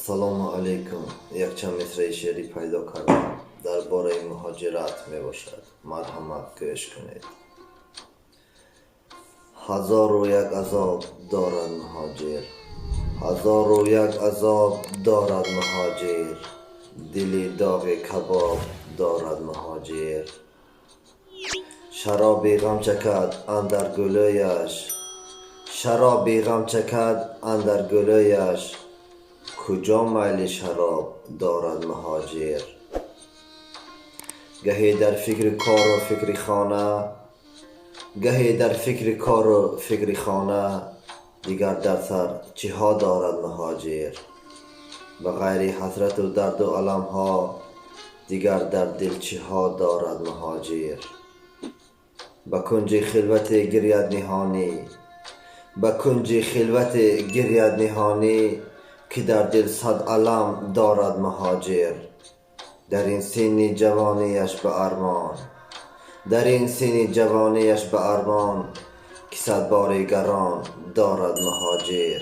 سلام علیکم. یک چند مصرع شعری پیدا کردم درباره مهاجرت می باشد. مرحمت گوش کنید. هزار و یک عذاب دارد مهاجر، هزار و یک عذاب دارد مهاجر، دلی داغ کباب دارد مهاجر. شرابی غم چکد اندر گلویش، شرابی غم چکد اندر گلویش، کجا میل شراب دارد مهاجر. گهی در فکر کار و فکر خانه، گهی در فکر کار و فکر خانه، دیگر در سر چه ها دارد مهاجر. به غیر حسرت و درد و علم ها، دیگر در دل چه ها دارد مهاجر. به کنج خلوت گرید نهانی، به کنج خلوت گرید نهانی، که در دل صد علم دارد مهاجر. در این سن جوانیش به ارمان، در این سن جوانیش به ارمان، که صد بار گران دارد مهاجر.